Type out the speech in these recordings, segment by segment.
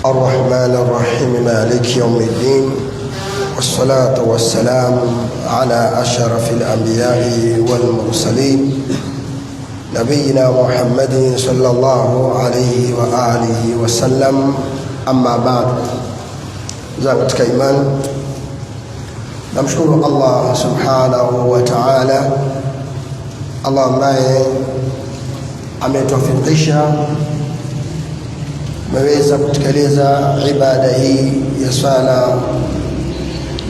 الرحمن الرحيم مالك يوم الدين والصلاة والسلام على أشرف الأنبياء والمرسلين نبينا محمد صلى الله عليه وآله وسلم. أما بعد، زادتك إيمان. نمشكر الله سبحانه وتعالى، Allah ambaye ametufikisha meweza kutekeleza ibada hii ya sala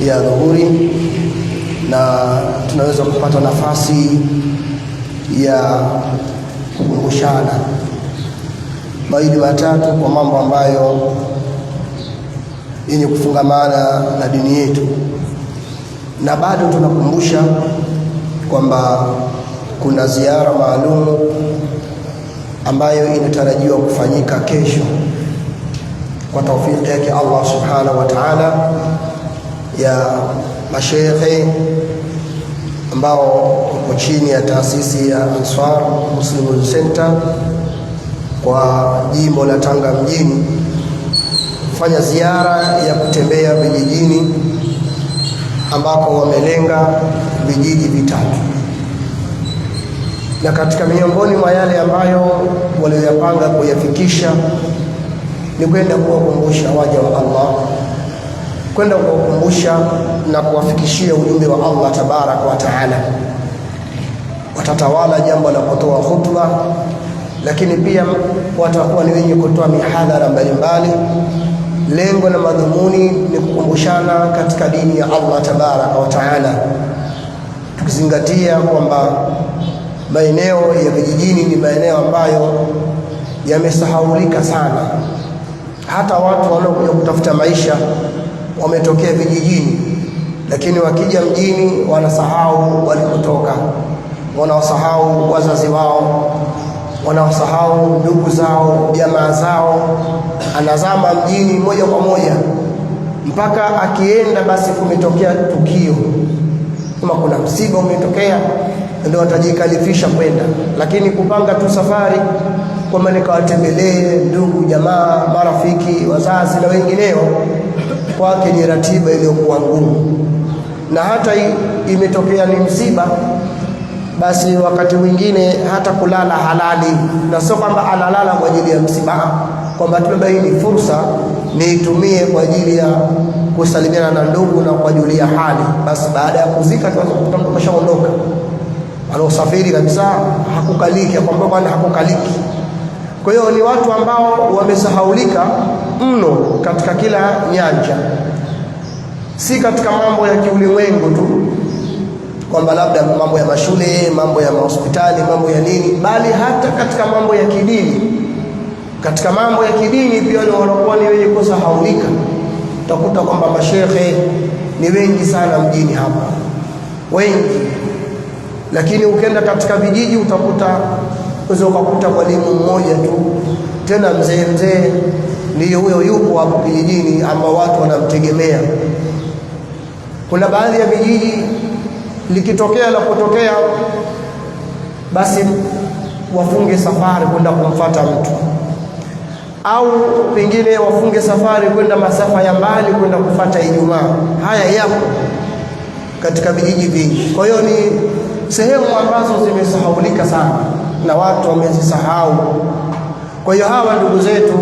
ya dhuhuri, na tunaweza kupata nafasi ya kukumbushana mawili matatu kwa mambo ambayo yenye kufungamana na dini yetu, na bado tunakumbusha kwamba kuna ziara maalum ambayo inatarajiwa kufanyika kesho kwa taufiki yake Allah subhanahu wa ta'ala, ya mashaikh ambao wako chini ya taasisi ya Ansar Muslim Center kwa jimbo la Tanga mjini, kufanya ziara ya kutembea vijijini ambako wamelenga vijiji vitatu, na katika miongoni mwa yale ambayo waliyopanga kuyafikisha ni kwenda kuwakumbusha waja wa Allah, kwenda kuwakumbusha na kuwafikishia ujumbe wa Allah tabaraka wa taala. Watatawala jambo la kutoa khutba, lakini pia watakuwa ni wenye kutoa mihadhara mbalimbali. Lengo na madhumuni ni kukumbushana katika dini ya Allah tabaraka wa taala, tukizingatia kwamba maeneo ya vijijini ni maeneo ambayo yamesahaulika sana. Hata watu wanaokuja kutafuta maisha wametokea vijijini, lakini wakija mjini wanasahau walikotoka, wanawasahau wazazi wao, wanawasahau ndugu zao, jamaa zao. Anazama mjini moja kwa moja, mpaka akienda basi kumetokea tukio, kama kuna msiba umetokea, ndio atajikalifisha kwenda. Lakini kupanga tu safari kwamba nikawatembelee ndugu, jamaa, marafiki, wazazi na wengineo, kwake ni ratiba iliyokuwa ngumu. Na hata imetokea ni msiba, basi wakati mwingine hata kulala halali, na sio kwamba analala kwa ajili ya msiba, kwamba tumebaini fursa niitumie kwa ajili ya kusalimiana na ndugu na kuwajulia hali. Basi baada ya kuzika tuanze kukuta mtu kashaondoka, anaosafiri kabisa, hakukaliki, kwamba bwana hakukaliki. Kwa hiyo ni watu ambao wamesahaulika mno katika kila nyanja, si katika mambo ya kiulimwengu tu, kwamba labda mambo ya mashule, mambo ya hospitali, mambo ya nini, bali hata katika mambo ya kidini. Katika mambo ya kidini pia wanakuwa ni wenye kusahaulika. Utakuta kwamba mashehe ni wengi sana mjini hapa, wengi. Lakini ukienda katika vijiji utakuta mwalimu mmoja tu, tena mzee ndiyo huyo yupo hapo kijijini, ambao watu wanamtegemea. Kuna baadhi ya vijiji likitokea la kutokea, basi wafunge safari kwenda kumfuata mtu, au pengine wafunge safari kwenda masafa ya mbali kwenda kufuata Ijumaa. Haya yapo katika vijiji vingi. Kwa hiyo ni sehemu ambazo zimesahaulika sana na watu wamezisahau. Kwa hiyo hawa ndugu zetu,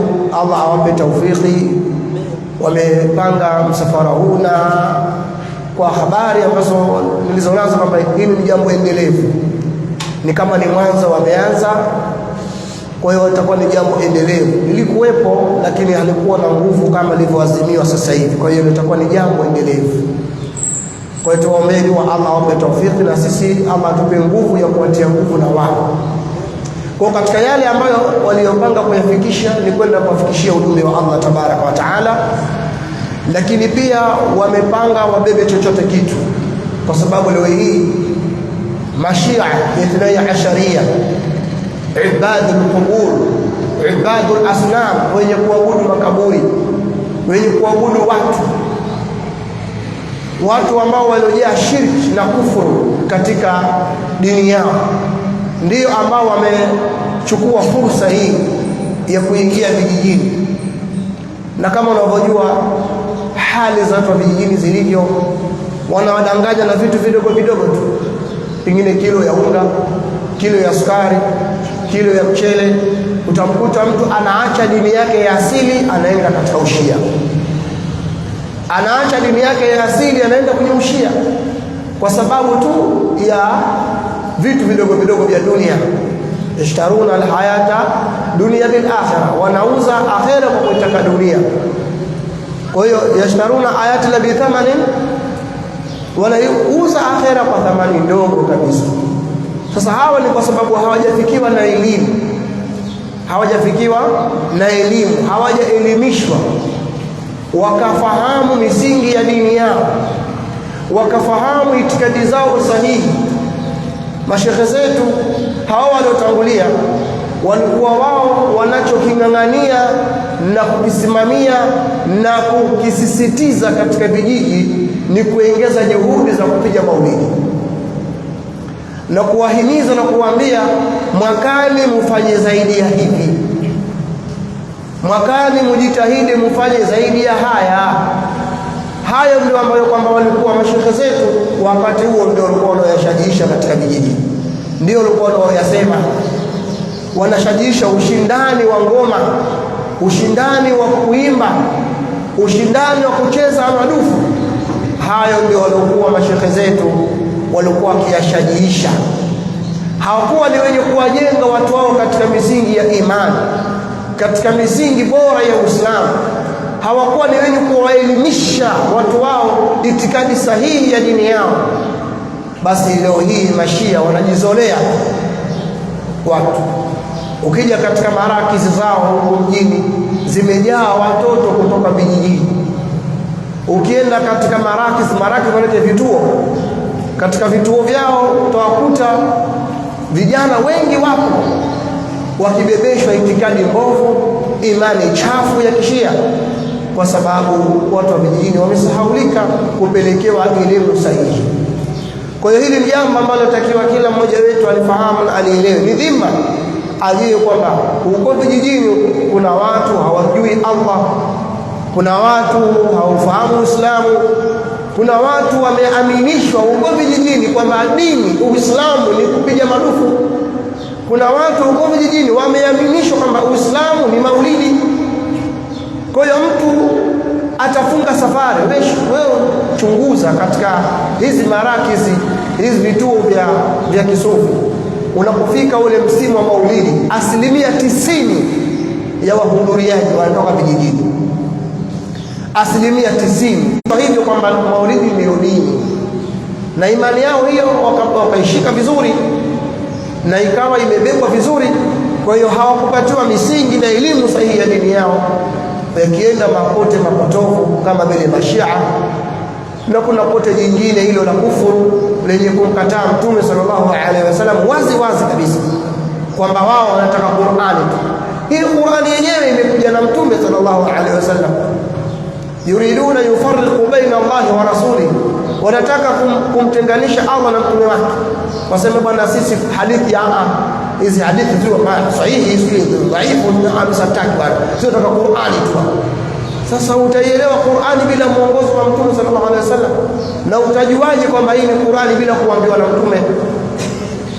Allah awape taufiki, wamepanga msafara huu, na kwa habari ambazo nilizonazo kwamba hili ni jambo endelevu, ni kama ni mwanzo wameanza. Kwa hiyo itakuwa ni jambo endelevu, lilikuwepo lakini halikuwa na nguvu kama lilivyoazimiwa sasa hivi. Kwa hiyo litakuwa ni jambo endelevu. Kwa hiyo tuombeeni wa Allah awape taufiki, na sisi Allah atupe nguvu ya kuwatia nguvu na wao. Kwa katika yale ambayo waliopanga kuyafikisha ni kwenda kuwafikishia ujumbe wa Allah tabaraka wa taala, lakini pia wamepanga wabebe chochote kitu, kwa sababu leo hii mashia Ithnai Asharia, ibadul qubur, ibadul asnam, wenye kuabudu makaburi, wenye kuabudu watu ambao waliojaa shirki na kufuru katika dini yao, ndio ambao wamechukua fursa hii ya kuingia vijijini Na kama unavyojua hali za watu wa vijijini zilivyo, wanawadanganya na vitu vidogo vidogo tu, pengine kilo ya unga, kilo ya sukari, kilo ya mchele. Utamkuta mtu anaacha dini yake ya asili, anaenda katika ushia. Anaacha dini yake ya asili, anaenda kwenye ushia kwa sababu tu ya vitu vidogo vidogo vya dunia. Yashtaruna alhayata dunia bil akhirah, wanauza akhira kwa kutaka dunia. Kwa hiyo yashtaruna ayati la bi thamanin, wanauza akhira kwa thamani ndogo kabisa. Sasa hawa ni kwa sababu hawajafikiwa na elimu, hawajaelimishwa wakafahamu misingi ya dini yao, wakafahamu itikadi zao sahihi. Mashekhe zetu hawa waliotangulia walikuwa wao wanachoking'ang'ania na kukisimamia na kukisisitiza katika vijiji ni kuongeza juhudi za kupiga maulidi na kuwahimiza na kuwaambia, mwakani mufanye zaidi ya hivi, mwakani mujitahidi mufanye zaidi ya haya. Hayo ndio ambayo kwamba walikuwa mashekhe zetu wakati huo ndio walikuwa wanayashajiisha katika vijiji, ndio walikuwa wanayasema. Wanashajiisha ushindani wa ngoma, ushindani wa kuimba, ushindani wa kucheza madufu. Hayo ndio walikuwa mashekhe zetu walikuwa wakiyashajiisha. Hawakuwa ni wenye kuwajenga watu wao katika misingi ya imani, katika misingi bora ya Uislamu. Hawakuwa ni wenye kuwaelimisha watu wao itikadi sahihi ya dini yao. Basi leo hii mashia wanajizolea watu. Ukija katika marakizi zao huko mjini, zimejaa watoto kutoka vijijini. Ukienda katika marakizi wanaita vituo, katika vituo vyao utawakuta vijana wengi wapo wakibebeshwa itikadi mbovu, imani chafu ya kishia, kwa sababu watu wa vijijini wamesahaulika kupelekewa elimu sahihi. Kwa hiyo hili ni jambo ambalo takiwa kila mmoja wetu alifahamu na alielewe. Ni dhima ajue kwamba huko vijijini kuna watu hawajui Allah, kuna watu hawafahamu Uislamu, kuna watu wameaminishwa huko vijijini kwamba dini Uislamu ni kupiga madufu. Kuna watu huko vijijini wameaminishwa kwamba Uislamu ni maulidi. Kwa hiyo mtu atafunga safari. Wewe chunguza katika hizi marakizi, hizi vituo vya kisufi, unapofika ule msimu wa maulidi, 90% ya wahudhuriaji wanatoka vijijini, 90%. Kwa hivyo kwamba maulidi ndio dini, na imani yao hiyo wakaishika vizuri na ikawa imebebwa vizuri. Kwa hiyo hawakupatiwa misingi na elimu sahihi ya dini yao, yakienda mapote mapotofu kama vile Mashia, na kuna pote jingine hilo la kufuru lenye kumkataa Mtume sallallahu alaihi wasallam wazi kabisa, kwamba wao wanataka Qur'ani tu. Hii Qur'ani yenyewe imekuja na Mtume sallallahu alaihi wasallam. Yuriduna yufarriqu baina Allahi wa rasulihi, wanataka kumtenganisha Allah na mtume wake. Wasema bwana, sisi hadithi hizi hadithi tu sahihi, hizi dhaifu na amsataki bwana, sio taka Qur'ani tu. Sasa utaielewa Qur'ani bila mwongozo wa Mtume sallallahu alaihi wasallam? Na utajuaje kwamba hii ni Qur'ani bila kuambiwa na Mtume?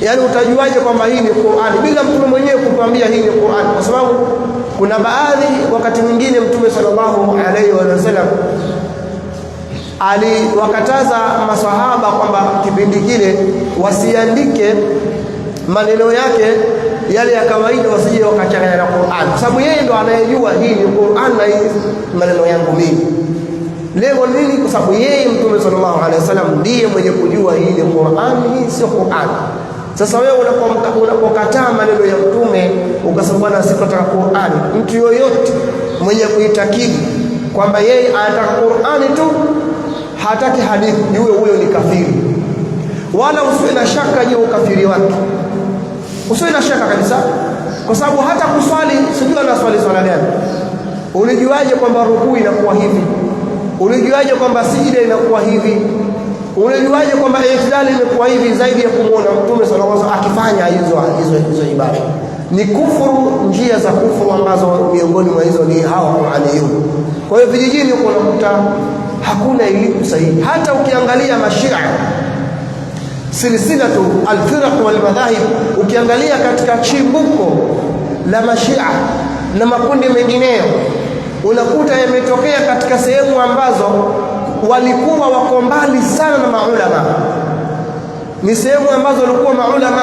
Yaani utajuaje kwamba hii ni Qur'ani bila Mtume mwenyewe kutuambia hii ni Qur'ani? Kwa sababu kuna baadhi wakati mwingine Mtume sallallahu alaihi wasallam aliwakataza maswahaba kwamba kipindi kile wasiandike maneno yake yale ya kawaida, wasije wakachanganya na Qur'an, kwa sababu yeye ndo anayejua hii ni Qur'an na hii maneno yangu mimi. Leo nini? Kwa sababu yeye Mtume sallallahu alaihi wasallam ndiye mwenye kujua hii ni Qur'an, hii sio Qur'an. Sasa wewe unapokataa maneno ya Mtume ukasema bwana, sipataka Qur'an, mtu yoyote mwenye kuitakidi kwamba yeye anataka Qur'an tu, hataki hadithi, jue huyo ni kafiri. Wala usiwe na shaka juu ukafiri wake, usiwe na shaka kabisa, kwa sababu hata kuswali, sijui anaswali swala gani. Ulijuaje kwamba rukuu inakuwa hivi? Ulijuaje kwamba sijida inakuwa hivi? Ulijuaje kwamba i'tidali imekuwa hivi, zaidi ya kumuona Mtume sallallahu alaihi wasallam akifanya hizo ibada? Ni kufuru, njia za kufuru ambazo miongoni mwa hizo ni hawa Qur'aniyun. Kwa hiyo vijijini huko unakuta hakuna elimu sahihi. Hata ukiangalia mashia silsilatu alfiraq wal madhahib, ukiangalia katika chimbuko la mashia na makundi mengineyo, unakuta yametokea katika sehemu ambazo walikuwa wako mbali sana na maulama. Ni sehemu ambazo walikuwa maulama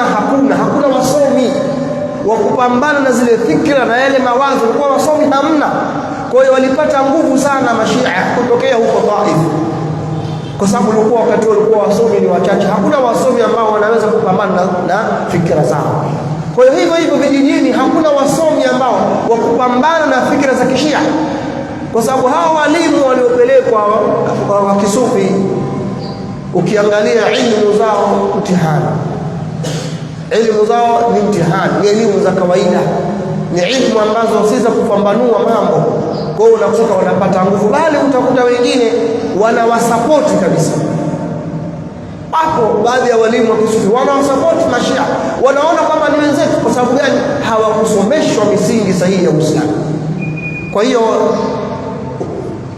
hakuna wasomi wa kupambana na zile fikra na yale mawazo, walikuwa wasomi hamna. Kwa hiyo walipata nguvu sana mashia kutokea huko Taif, kwa sababu walikuwa wakati walikuwa wasomi ni wachache, hakuna wasomi ambao wanaweza kupambana na fikra zao. Kwa hiyo hivyo vijijini hakuna wasomi ambao wa kupambana na fikra za kishia, kwa sababu hao walimu waliopelekwa wa kisufi, ukiangalia elimu zao mtihani, elimu zao ni mtihani, ni elimu za kawaida, ni elimu ambazo si za kupambanua mambo. Kwa hiyo unakuta wanapata nguvu, bali utakuta wengine wanawasapoti kabisa. Hapo baadhi ya walimu wa kisufi wanawasapoti mashia, wanaona kwamba ni wenzetu. Kwa sababu gani? Hawakusomeshwa misingi sahihi ya Uislamu. Kwa hiyo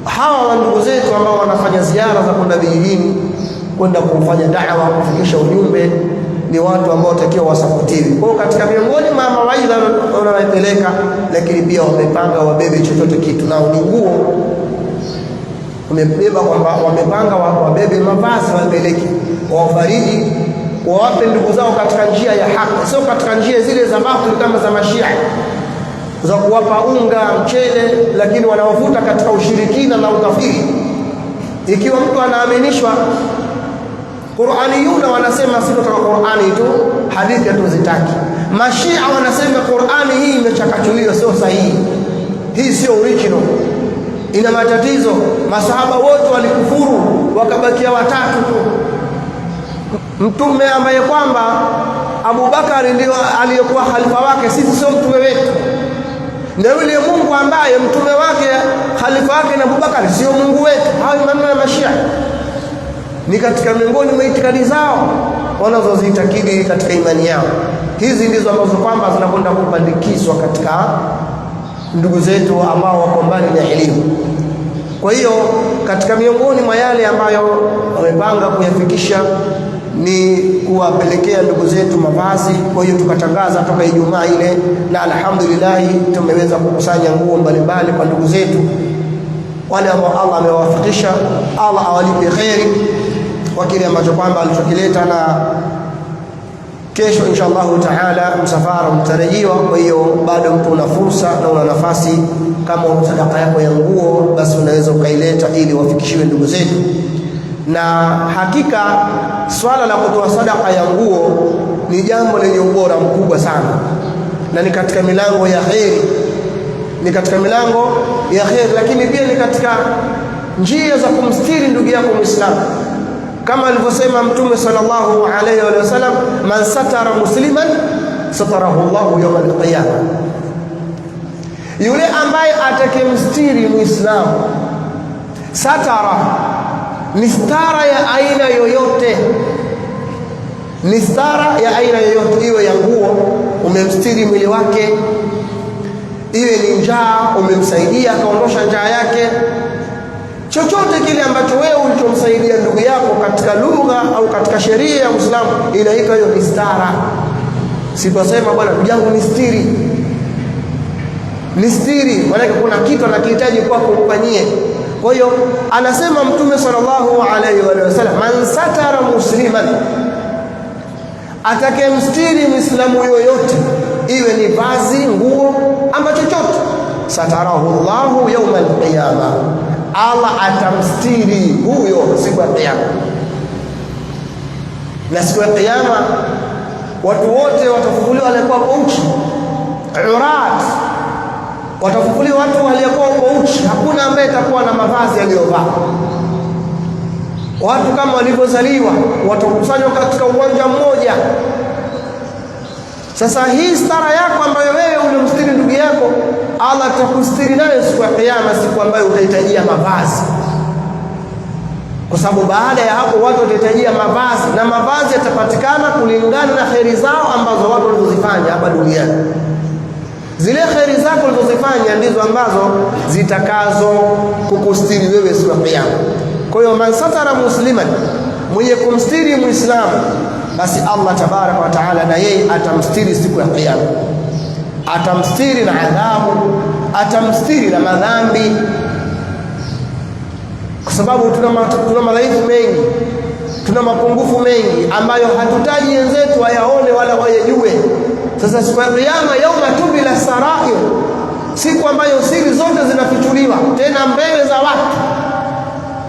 hawa ndugu zetu ambao wanafanya ziara za kwenda vijijini, kwenda kufanya da'wa, kufikisha ujumbe, ni watu ambao watakiwa wasapotiwe. Kwa hiyo katika miongoni mwa mawaidha wanayopeleka, lakini pia wamepanga wabebe chochote kitu, nao ni nguo. Wamebeba kwamba wamepanga wabebe mavazi, wapeleke, wafariji, wawape ndugu zao katika njia ya haki, sio katika njia zile za batili kama za mashia za kuwapa unga, mchele, lakini wanaovuta katika ushirikina na ukafiri. Ikiwa mtu anaaminishwa Qur'ani, yuna wanasema sisi tunataka Qur'ani tu, hadithi hatuzitaki. Mashia wanasema Qur'ani hii imechakachuliwa, sio sahihi, hii sio original, ina matatizo. Masahaba wote walikufuru, wakabakia watatu tu. Mtume ambaye kwamba Abu Bakari ndio aliyekuwa khalifa wake, sisi sio mtume wetu. Na yule Mungu ambaye mtume wake khalifa wake na Abu Bakari sio Mungu wetu. Hayo maneno ya mashia ni katika miongoni mwa itikadi zao wanazozitakidi katika imani yao. Hizi ndizo ambazo kwamba zinakwenda kupandikizwa katika ndugu zetu ambao wako mbali na elimu. Kwa hiyo katika miongoni mwa yale ambayo wamepanga kuyafikisha ni kuwapelekea ndugu zetu mavazi. Kwa hiyo tukatangaza toka Ijumaa ile, na alhamdulillah tumeweza kukusanya nguo mbalimbali kwa ndugu zetu wale ambao Allah amewafikisha. Allah awalipe kheri kwa kile ambacho kwamba alichokileta, na kesho inshallah taala msafara mtarajiwa. Kwa hiyo bado mtu una fursa na una nafasi, kama una sadaka yako ya nguo, basi unaweza ukaileta ili wafikishiwe ndugu zetu. Na hakika swala la kutoa sadaka ya nguo ni jambo lenye ubora mkubwa sana, na ni katika milango ya kheri, lakini pia ni katika njia za kumstiri ndugu yako Muislamu, kama alivyosema Mtume sallallahu alayhi wa sallam, man satara musliman satarahu Allahu yawm al-qiyamah. Yule ambaye atakemstiri Muislamu, satara ni stara ya aina yoyote, ni stara ya aina yoyote, iwe ya nguo, umemstiri mwili wake, iwe ni njaa, umemsaidia akaondosha njaa yake, chochote kile ambacho wewe ulichomsaidia ndugu yako katika lugha au katika sheria ya Uislamu, inaitwa hiyo ni stara. Siposema bwana ndugu yangu nistiri, maana kuna kitu anakihitaji kwako umfanyie. Kwa hiyo anasema Mtume sallallahu alaihi wa sallam, man satara musliman, atakayemstiri Muislamu yoyote, iwe ni vazi, nguo ama chochote, satarahu Allahu yawm al-qiyama, Allah atamstiri huyo siku ya kiyama. Na siku ya kiyama watu wote watafufuliwa walikuwa uchi, urat, watafufuliwa watu waliokuwa uchi, hakuna ambaye atakuwa na mavazi aliyovaa. Watu kama walivyozaliwa watakusanywa katika uwanja mmoja. Sasa hii stara yako ambayo wewe unamstiri ndugu yako, Allah atakustiri nayo siku ya kiyama, siku ambayo utahitajia mavazi. Kwa sababu baada ya hapo watu watahitajia mavazi, na mavazi yatapatikana kulingana na kheri zao ambazo watu walizozifanya hapa duniani. Zile khairi zako ulizozifanya ndizo ambazo zitakazo kukustiri wewe siku ya kiyama. Kwa hiyo man satara musliman, mwenye kumstiri muislamu, basi Allah tabaraka wa taala na yeye atamstiri siku ya kiyama. Atamstiri na adhabu, atamstiri na madhambi, kwa sababu tuna madhaifu mengi, tuna mapungufu mengi ambayo hatutaji wenzetu wayaone wala wayajue. Sasa siku ya kiyama, yauma tubila sarair, siku ambayo siri zote zinafichuliwa tena mbele za watu.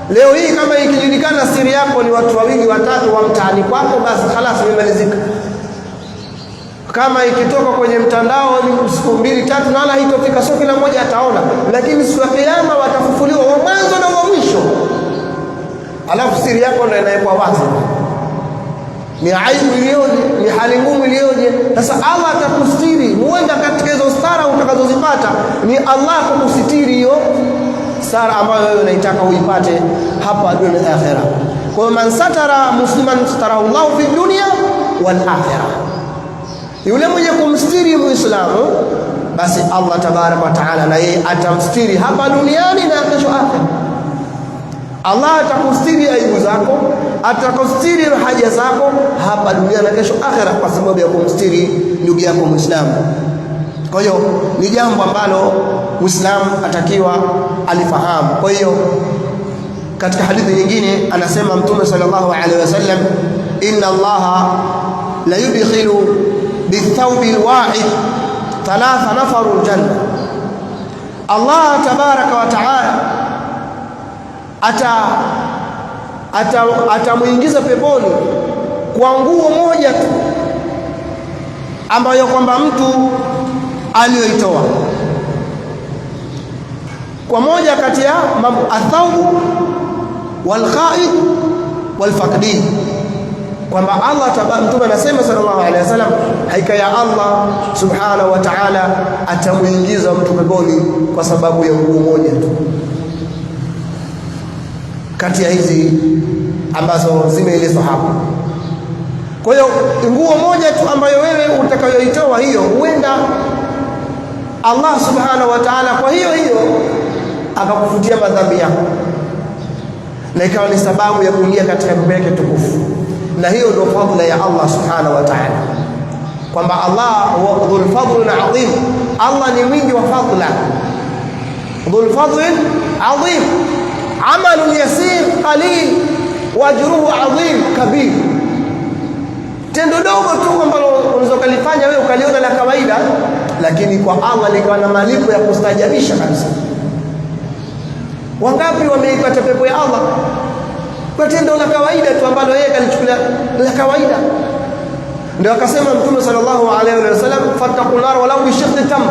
Leo hii kama ikijulikana siri yako ni watu wawili watatu wa mtaani kwako, basi khalas imemalizika. Kama ikitoka kwenye mtandao ni siku 2 3 na wala haitofika, sio kila mmoja ataona, lakini siku ya kiyama watafufuliwa wa mwanzo na wa mwisho, alafu siri yako ndio inawekwa wazi. Ni aibu iliyoje, ni hali ngumu iliyoje. Sasa Allah atakustiri, huenda katika hizo stara utakazozipata ni Allah kukusitiri hiyo stara ambayo wewe unaitaka uipate hapa dunia na akhera. Kwa man satara musliman satarahu Allah fi dunya wal akhirah, yule mwenye kumstiri muislamu, basi Allah tabaraka wa taala na yeye atamstiri hapa duniani na kesho akhera. Allah atakustiri aibu zako, atakustiri haja zako hapa duniani na kesho akhera, kwa sababu ya kumstiri ndugu yako muislamu. Kwa hiyo ni jambo ambalo muislamu atakiwa alifahamu. Kwa hiyo katika hadithi nyingine anasema Mtume sallallahu alaihi wasallam, inna Allaha la yudkhilu bithawbi alwahid 3 nafarul janna. Allah tabaraka wa taala atamuingiza peponi kwa nguo moja tu ambayo kwamba mtu aliyoitoa, kwa moja kati ya athawbu wal khaid wal faqdi, kwamba Allah Mtume anasema sallallahu alaihi wasallam, haika ya Allah subhanahu wa ta'ala atamuingiza mtu peponi kwa sababu ya nguo moja tu kati ya hizi ambazo zimeelezwa hapo. Kwa hiyo nguo moja tu ambayo wewe utakayoitoa hiyo, huenda Allah subhanahu wa ta'ala kwa hiyo akakufutia madhambi yako na ikawa ni sababu ya kuingia katika pepo yake tukufu. Na hiyo ndio fadhila ya Allah subhanahu wa ta'ala, kwamba Allah huwa dhul fadlin adhim. Allah ni mwingi wa fadhila, dhul fadlin adhim. Amalun yasir qalil wa ajruhu adhim kabir. Tendo dogo tu ambalo unaweza kulifanya wewe ukaliona la kawaida, lakini kwa Allah likawa na malipo ya kustajabisha kabisa. Wangapi wameipata pepo ya Allah kwa tendo la kawaida tu ambalo yeye kalichukulia la kawaida? Ndio akasema Mtume sallallahu alaihi wasallam, fattaqun nar walau bi shiqqi tam,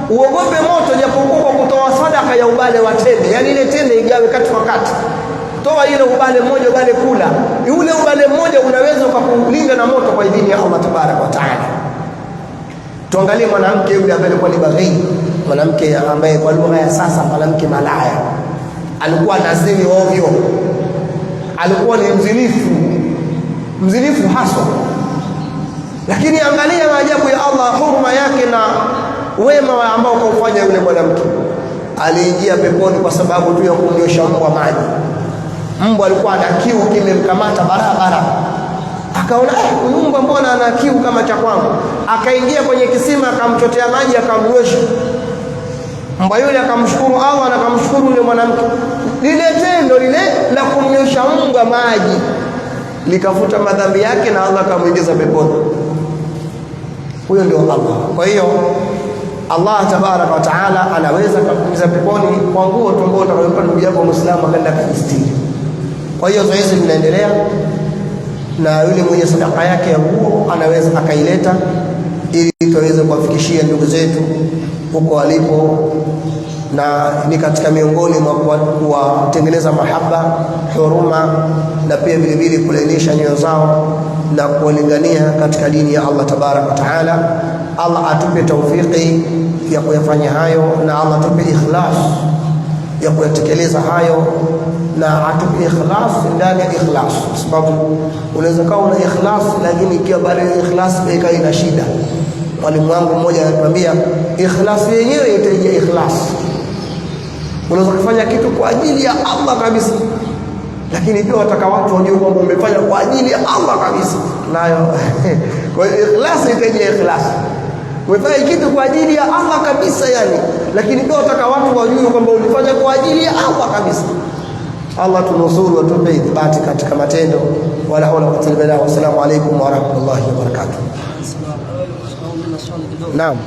uogope moto japokuwa kwa kutoa sadaka ya ubale wa tende. Yani ile tende igawe kati kwa kati, toa ile ubale mmoja, ubale kula ule ubale mmoja unaweza kukulinda na moto kwa idhini ya Allah tabaraka wa taala. Tuangalie mwanamke yule ambaye alikuwa ni baghi, mwanamke ambaye kwa lugha ya sasa mwanamke malaya, alikuwa anazini ovyo, alikuwa ni mzinifu haswa. Lakini angalia maajabu ya Allah, huruma yake na wema ambao kaufanya yule mwanamke. Aliingia peponi kwa sababu tu ya kumnyosha mbwa maji. Mbwa alikuwa ana kiu kimemkamata barabara, akaona huyu mbwa mbona ana kiu kama cha kwangu, akaingia kwenye kisima akamchotea maji akamnywesha. Mbwa yule akamshukuru Allah na akamshukuru yule mwanamke. Lile tendo lile la kumnyosha mbwa maji likafuta madhambi yake na Allah akamuingiza peponi. Huyo ndio Allah. Kwa hiyo Allah tabaraka wa taala anaweza kukuingiza peponi kwa nguo tu ambayo utakayompa ndugu yako Muislamu akaenda kujistiri. Kwa hiyo zoezi linaendelea, na yule mwenye sadaka yake ya nguo anaweza akaileta ili tuweze kuwafikishia ndugu zetu huko walipo, na ni katika miongoni mwa kuwatengeneza mahaba, huruma, na pia vile vile kulainisha nyoyo zao na kuwalingania katika dini ya Allah tabaraka wa taala. Allah atupe taufiki ya kuyafanya hayo, na Allah atupe ikhlas ya kuyatekeleza hayo, na atupe ikhlas ndani ya ikhlas, sababu unaweza kuwa una ikhlas lakini ikiwa bado ikhlas ikawa ina shida, Mwalimu wangu mmoja anatuambia ikhlas yenyewe itaje ikhlas. Unaweza kufanya kitu kwa ajili ya Allah kabisa, lakini pia wataka watu wajue kwamba umefanya kwa ajili ya Allah kabisa, nayo kwa hiyo ikhlas itaje ikhlas. Umefanya kitu kwa ajili ya Allah kabisa yani, lakini pia wataka watu wajue kwamba ulifanya kwa ajili ya Allah kabisa. Allah tunusuru, atupe ithibati katika matendo. Wala hawla wala quwwata illa billah. Wassalamu alaykum wa rahmatullahi wa barakatuh. Naam.